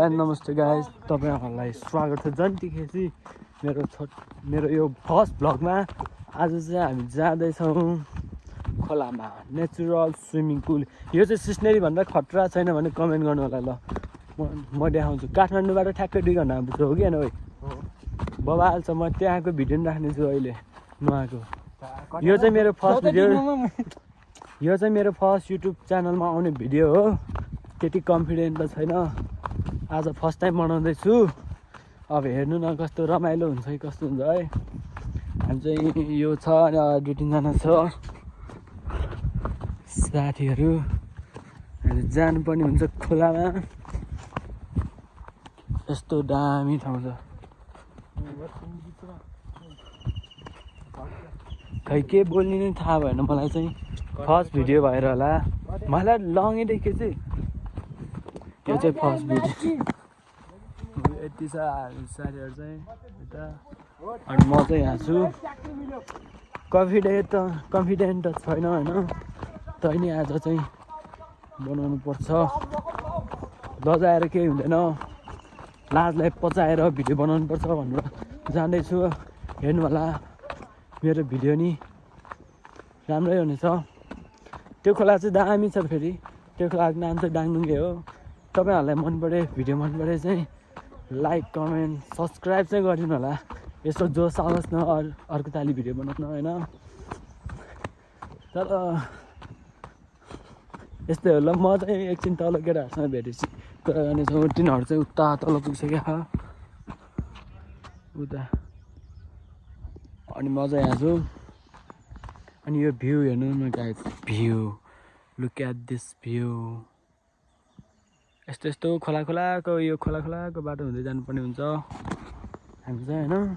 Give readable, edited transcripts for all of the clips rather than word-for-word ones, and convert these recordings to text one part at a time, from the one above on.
And नमस्ते guys, तपाईहरुलाई स्वागत छ जन्ती खेसी मेरो यो फर्स्ट भ्लगमा। आज चाहिँ हामी जाँदैछौँ खोलामा, नेचुरल स्विमिङ पुल। यो चाहिँ सिस्नेरी भन्दा खतरा छैन भने कमेन्ट गर्नु होला। ल म देखाउँछु। काठमाडौँबाट ठ्याक्कै 2 घण्टा पुग्छ हो कि हैन भाइ? बबाल छ। म त्यहाँको भिडियो पनि राख्ने छु अहिले नुहाको। यो चाहिँ मेरो फर्स्ट भिडियो, यो चाहिँ मेरो फर्स्ट युट्युब च्यानलमा आउने भिडियो हो। त्यति कन्फिडेन्ट त छैन, आज फर्स्ट टाइम बनाउँदैछु। अब हेर्नु न कस्तो रमाइलो हुन्छ कि कस्तो हुन्छ है। हामी चाहिँ यो छ, 2-3 जना छ साथीहरू। हामी जानुपर्ने हुन्छ खोलामा। यस्तो दामी ठाउँ छ। खै के बोल्ने नै थाहा भएन मलाई चाहिँ, फर्स्ट भिडियो भएर होला। मलाई लङै देखेँ चाहिँ यो चाहिँ फर्स्ट भिडियो। यति छ साथीहरू चाहिँ यता, अनि म चाहिँ यहाँ छु। कन्फिडेन्ट त छैन होइन, तैनी आज चाहिँ बनाउनु पर्छ। लजाएर केही हुँदैन, लाजलाई पचाएर भिडियो बनाउनु पर्छ भनेर जाँदैछु। हेर्नु होला मेरो भिडियो नि राम्रै हुनेछ। त्यो खोला चाहिँ दामी छ। फेरि त्यो खोलाको नाम चाहिँ डाङडुङ्गे हो। तपाईहरुलाई मन परे, भिडियो मन परे चाहिँ लाइक, कमेन्ट, सब्सक्राइब चाहिँ गरिदिनु होला। यसो जोस आओस् न अर्को ताली भिडियो बनाउन होइन। तर यस्तै हो। ल म चाहिँ एकछिन तल केटाहरूसँग भेटेपछि कुरा गर्नेछौँ। तिनीहरू चाहिँ उता तल पुगिसक्यो उता, अनि म चाहिँ यहाँ छु। अनि यो भ्यू हेर्नु न guys, view, look at this view. यस्तो खोलाको यो खोलाको बाटो हुँदै जानुपर्ने हुन्छ हामी चाहिँ होइन।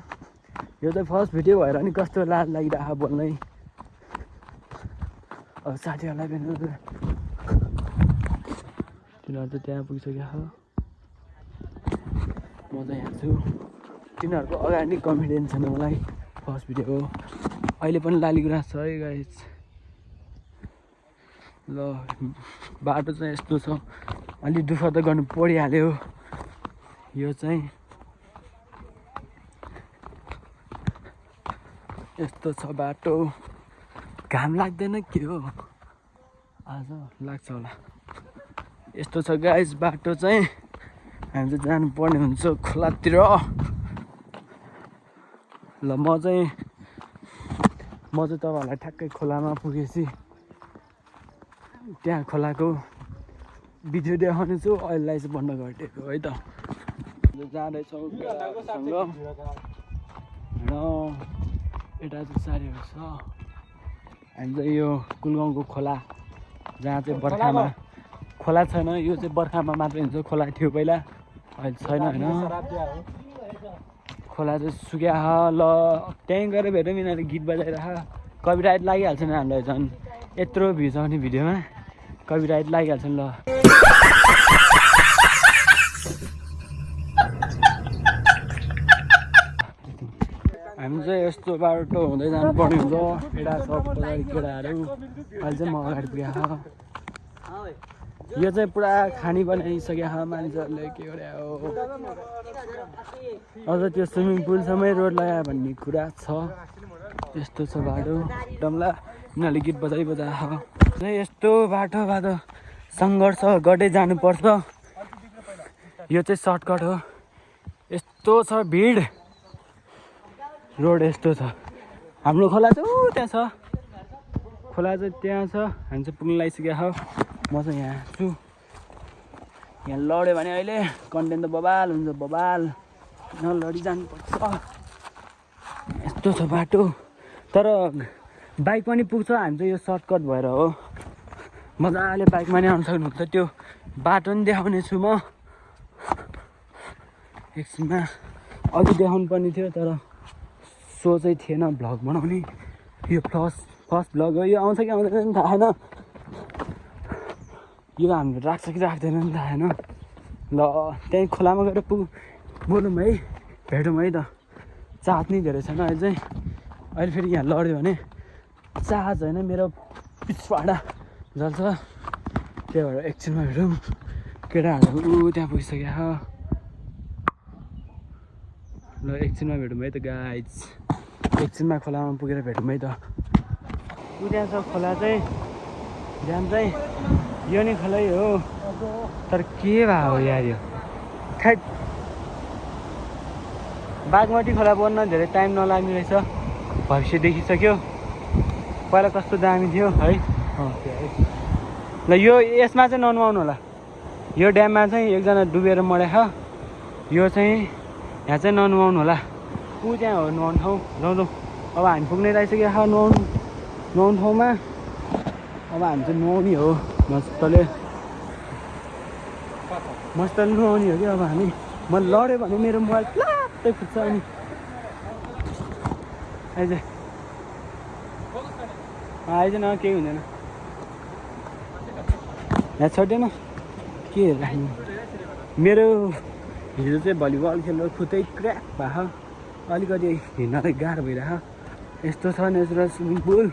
यो चाहिँ फर्स्ट भिडियो भएर नि कस्तो लाज लागिरहेको बोल्नै। अब साथीहरूलाई भेट्नु, तिनीहरू त त्यहाँ पुगिसक्यो। म चाहिँ यहाँ छु। तिनीहरूको अगाडि कन्फिडेन्स छैन मलाई, फर्स्ट भिडियो हो। अहिले पनि लालीगुराँस छ है गाइस। ल बाटो चाहिँ यस्तो छ, अलि दुःख त गर्नु परिहाल्यो। यो चाहिँ यस्तो छ बाटो। घाम लाग्दैन के हो? आज लाग्छ होला। यस्तो छ गाइस बाटो चाहिँ। हामी चाहिँ जानुपर्ने हुन्छ खोलातिर। ल म चाहिँ तपाईँहरूलाई ठ्याक्कै खोलामा पुगेपछि त्यहाँ खोलाको भिडियो देखाउने छु। अहिलेलाई चाहिँ बन्द गरिदिएको है त। जाँदैछौँ केटाहरूसँग र यता चाहिँ साथीहरू छ। हामी चाहिँ यो कुलगाउँको खोला, जहाँ चाहिँ बर्खामा खोला छैन, यो चाहिँ बर्खामा मात्रै हुन्छ। खोला थियो पहिला, अहिले छैन होइन। खोला चाहिँ सुक्या। ल त्यहीँ गएर भेटौँ। यिनीहरूले गीत बजाइरह, कपिराइट लागिहाल्छ नि हामीलाई। झन् यत्रो भ्यू छ भने भिडियोमा कपिराइट लागिहाल्छ नि। ल हामी चाहिँ यस्तो बाटो हुँदै जानुपर्ने हुन्छ। केटा सब केटाहरू, अहिले चाहिँ म अगाडि पुगेको। यो चाहिँ पुरा खानी बनाइसक्यो मानिसहरूले। के गरे हो, अझ त्यो स्विमिङ पुलसम्मै रोड लगायो भन्ने कुरा छ। यस्तो छ बाटो डम्ला। यिनीहरूले गीत बजाइबजाएको यस्तो बाटो सङ्घर्ष गर्दै जानुपर्छ। यो चाहिँ सर्टकट हो। यस्तो छ भिड, रोड यस्तो छ। हाम्रो खोला चाहिँ त्यहाँ छ, खोला चाहिँ त्यहाँ छ। हामी चाहिँ पुग्न लागिसक्यो। म चाहिँ यहाँ छु। यहाँ लड्यो भने अहिले कन्टेन्ट त बबाल हुन्छ, बबाल। नलडी जानुपर्छ। यस्तो छ बाटो, तर बाइक पनि पुग्छ। हामी चाहिँ यो सर्टकट भएर हो। मजाले बाइकमा नि आउनु सक्नुहुन्छ। त्यो बाटो पनि देखाउने छु म एकछिनमा। अघि देखाउनु पर्ने थियो तर सोचै थिएन भ्लग बनाउने। यो फर्स्ट भ्लग हो। यो आउँछ कि आउँदैन थाहा छैन। यो हामीले राख्छ कि राख्दैन नि थाहा छैन। ल त्यहीँ खोलामा गएर बोलौँ है, भेटौँ है त। चार्ज नै धेरै छैन अहिले चाहिँ। अहिले फेरि यहाँ लड्यो भने चार्ज होइन, मेरो पिछवाडा जल्छ। त्यही भएर एकछिनमा भेटौँ। केटाहरू त्यहाँ पुगिसक्यो। ल एकछिनमा भेटौँ है त गाइज एकछिनमा खोलामा पुगेर भेटौँ है त उ त्यहाँ छ खोला चाहिँ ध्यान चाहिँ यो नै खोलै हो तर के भयो हो यार यो थैट बागमती खोला बन्न धेरै टाइम नलाग्ने रहेछ भविष्य देखिसक्यो पहिला कस्तो दामी थियो है ल यो यसमा चाहिँ ननुहाउनु होला यो ड्याममा चाहिँ एकजना डुबेर मर्या यो चाहिँ यहाँ चाहिँ ननुहाउनु होला ऊ त्यहाँ हो नुहाउनु ठाउँ जाउँ जाउँ अब हामी पुग्ने रहेछ नुहाउनु ठाउँमा अब हामी चाहिँ नुहाउने हो मस्तले नुहाउने हो कि अब हामी म लड्यो भने मेरो मोबाइल प्लात्तै फुट्छ अनि आइज न केही हुँदैन यहाँ छोड्दैन के राख्नु मेरो हिजो चाहिँ भलिबल खेल्दा खुट्टै क्र्याक भयो अलिकति हिँड्नलाई गाह्रो भइरहेको यस्तो छ नेचुरल स्विमिङ पुल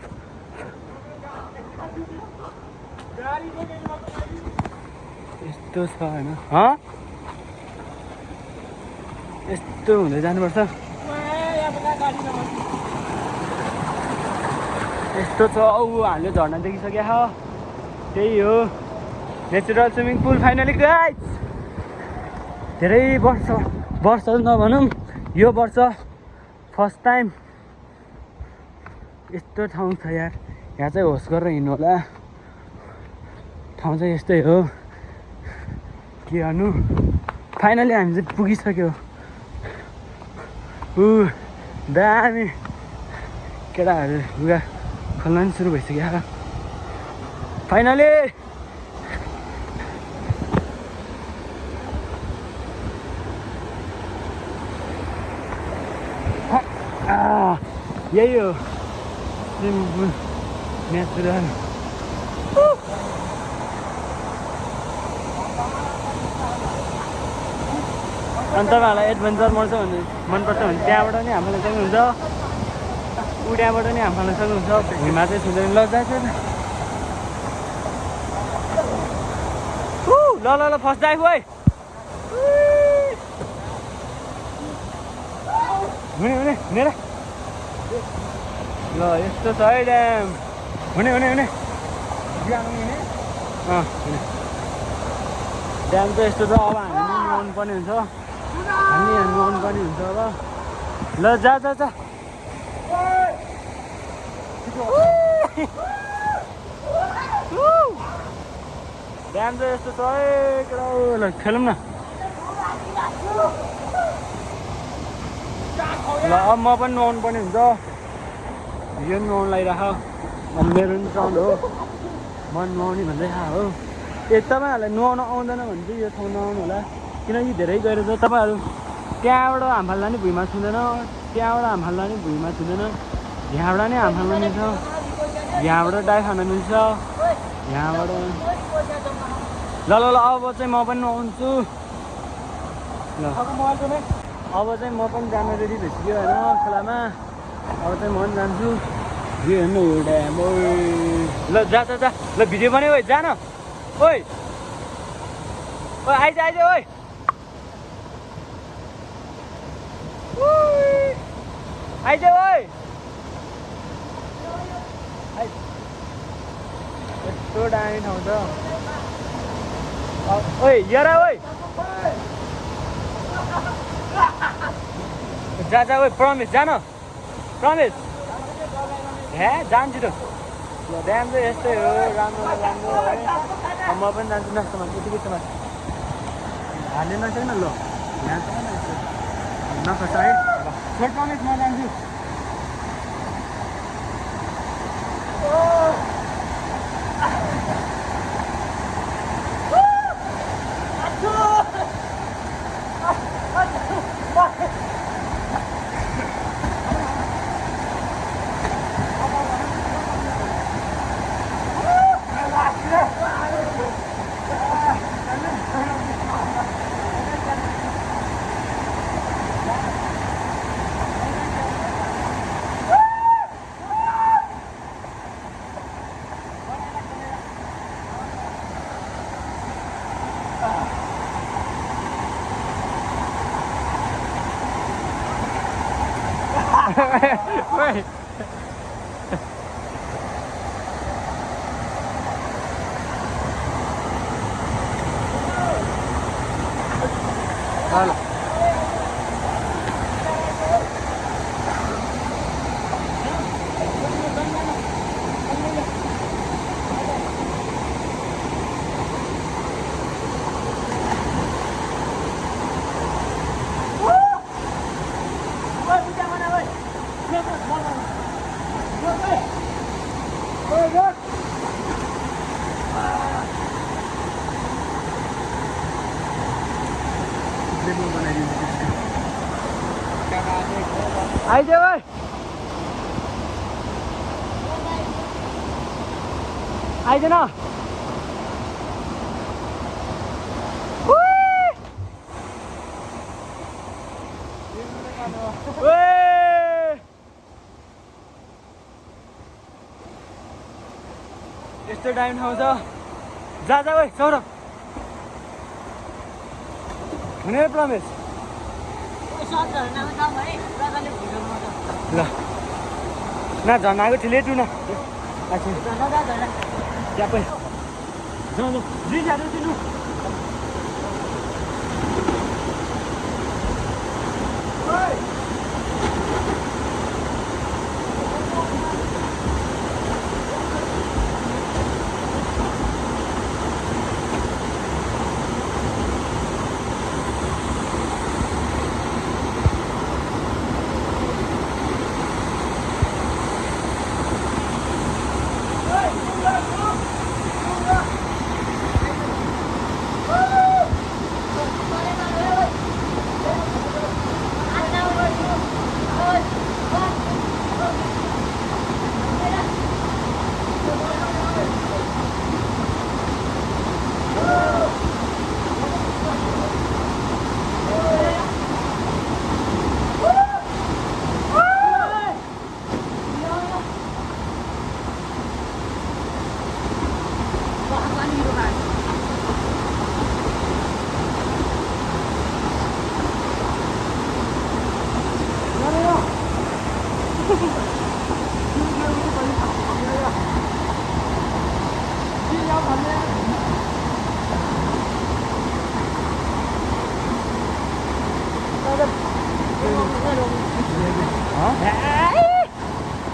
यस्तो छ होइन यस्तो हुँदै जानुपर्छ यस्तो छ औ हामीले झर्ना देखिसक्यो त्यही हो natural swimming pool finally guys धेरै वर्ष नभनौँ यो वर्ष फर्स्ट टाइम यस्तो ठाउँ छ यार यहाँ चाहिँ होस गरेर हिँड्नु होला ठाउँ चाहिँ यस्तै हो के गर्नु फाइनली हामी चाहिँ पुगिसक्यो दामी केटाहरू लुगा खोल्न पनि सुरु भइसक्यो फाइनली यही हो स्विमिङ पुल नेचुरल अनि तपाईँहरूलाई एडभेन्चर मनपर्छ भने त्यहाँबाट नि हामीलाई सक्नुहुन्छ उड्याबाट नि हामीलाई सक्नुहुन्छ भुइँमा चाहिँ छुँदैन ल जान्छ ल फर्स्ट डाइभ है हुने मेरा ल यस्तो छ है ड्याम हुने ड्याम चाहिँ यस्तो छ अब हामी नुहाउनु पर्ने हुन्छ अब ल जा ड्याम चाहिँ यस्तो छ है केटा ल खेलौँ न ल अब म पनि नुहाउनु पर्ने हुन्छ यो नुहाउनु लगाइराख अब मेरो पनि साउन्ड हो म नुहाउने भन्दै हो तपाईँहरूलाई नुहाउन आउँदैन भने चाहिँ यो ठाउँ नआउनु होला किनकि धेरै गएर चाहिँ तपाईँहरू त्यहाँबाट हामफाल्दा नि भुइँमा छुँदैन त्यहाँबाट हामफाल्दा नि भुइँमा छुँदैन यहाँबाट नि हामफाल्न मिल्छ यहाँबाट डाइभ हान्न मिल्छ यहाँबाट ल अब चाहिँ म पनि नुहाउँछु ल अब चाहिँ म पनि जान रेडी भइसक्यो होइन खोलामा अब चाहिँ म पनि जान्छु यो हेर्नु एउटा ल जा ल भिडियो बन्यो है जान ओइ आइज ओइ आइज ओइ यस्तो दामी ठाउँ छ ओइ हेर ओइ जा ओइ प्रमिस जान प्रमिस हे जान्छु त ल ड्याम चाहिँ यस्तै हो राम्रो है म पनि जान्छु नसम्म यतिकै समान हाल्ने नसक्छ न ल यहाँ छ नखस है छोड प्रमिस म जान्छु Wait. Hello. आइज भाइ आइज न यस्तो टाइम ठाउँ छ जा भाइ सौरभ हुने प्रमेश ल न झन्नाको ठिलै टु न ट्यापै जानु दिनु दिनु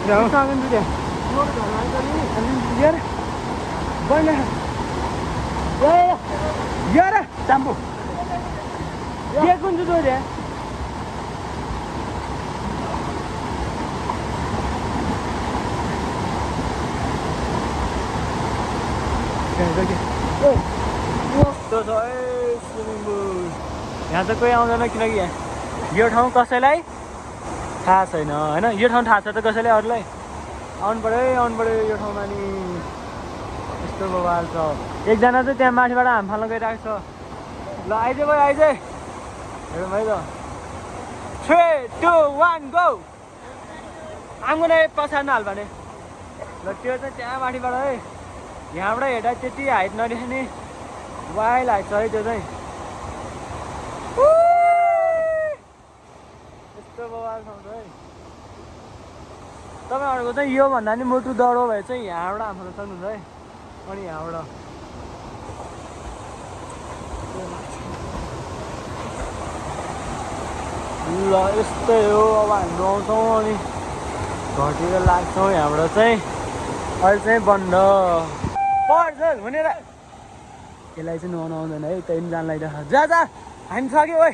Jangan dulu deh. Biar. Mana? Ya. Biar ah, campur. Dia kunci dulu deh. Swimming pool यहाँ त कोही आउँदैन किनकि यो ठाउँ कसैलाई थाहा छैन होइन यो ठाउँ थाहा छ त कसैले अरूलाई आउनु पऱ्यो यो ठाउँमा नि यस्तो बवाल छ एकजना चाहिँ त्यहाँ माथिबाट हाम फाल्न गइरहेको छ ल आइज भाइ आइज हेरौँ है त 3, 2, 1 गो आउँदैन पछाडि नहाल भने ल त्यो चाहिँ त्यहाँ माथिबाट है यहाँबाट हेर्दा त्यति हाइट नदेख्ने वाइल्ड हाइट छ है त्यो चाहिँ यस्तो बवाल ठाउँ छ है तपाईँहरूको चाहिँ योभन्दा नि मोटु डढो भए चाहिँ यहाँबाट हाम्रो सक्नुहुन्छ है अनि यहाँबाट ल यस्तै हो अब हामी आउँछौँ अनि घटेर लाग्छौँ यहाँबाट चाहिँ अहिले चाहिँ बन्द पर्छ भनेर यसलाई चाहिँ नुहाउनु आउँदैन है त्यही पनि जान लागिरहेको जा हामी सक्यो ओइ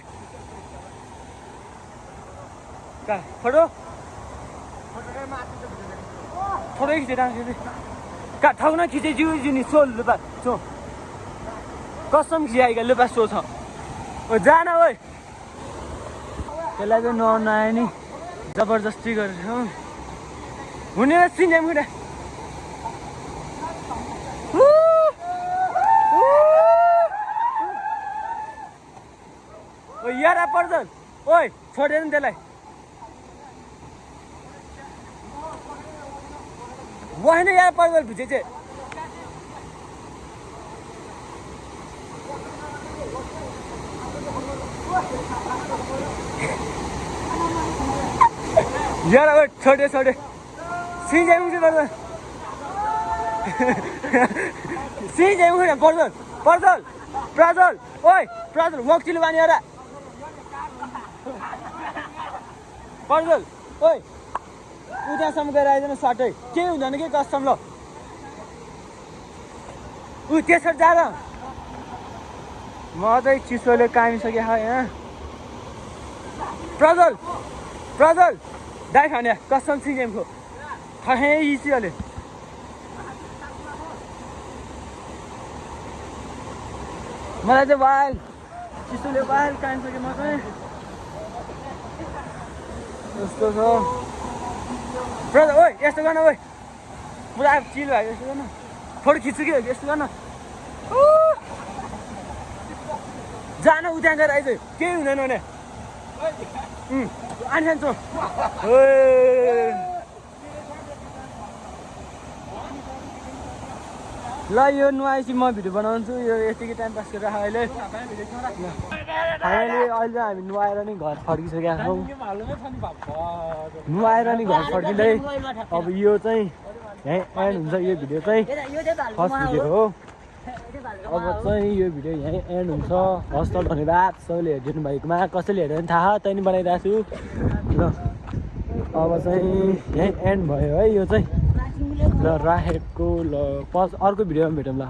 कहाँ फोटो फोटो खिचेर कहाँ ठाउँ न खिचे जिउ नि सोल लुपा सो कसम खिचाइका लुपा सो छ ओ जान ओइ त्यसलाई चाहिँ नुहाउनु आयो नि जबरजस्ती गरेर हुने सिन्जाम खुट्टा यार पर्छ ओइ छोडेर नि त्यसलाई होइन यार पर्छ भिजे चाहिँ यार ओए छोटे छोटे सिंह जाऊँ से पर्दल सिंह जाऊँ से पर्दल पर्दल प्रजल ओए प्रजल वक चिल्लो बानी यार पर्दल ओए उतासम्म गएर आइदिनु सटै केही हुँदैन के कस्टम ल ऊ त्यसरी जा र म चाहिँ चिसोले कामिसके यहाँ प्रजल प्रजल दाइ खाने कस्टम सिजेमको खै इसियोले मलाई चाहिँ वाल चिसोले वाल कामिसके म चाहिँ यस्तो छ प्रजल ओइ यस्तो गर्न ओइ पुरा चिल भयो यस्तो गर्न फोटो खिच्छु कि यस्तो गर्न जान उता गएर आइज केही हुँदैन भने अनि खान्छु ल यो नुहाएपछि म भिडियो बनाउँछु यो यतिकै टाइम पास गरेर अहिले फाइनली अहिले हामी नुहाएर नि घर फर्किसकेका छौँ नुहाएर नि घर फर्किँदै अब यो चाहिँ यहीँ एन्ड हुन्छ यो भिडियो चाहिँ फर्स्ट भिडियो हो अब चाहिँ यो भिडियो यहीँ एन्ड हुन्छ हस् त धन्यवाद सबैले हेरिदिनु भएकोमा कसैले हेरेर पनि थाहा तै पनि बनाइरहेको छु ल अब चाहिँ यहीँ एन्ड भयो है यो चाहिँ ल राखेको ल अर्को भिडियोमा भेटौँ ल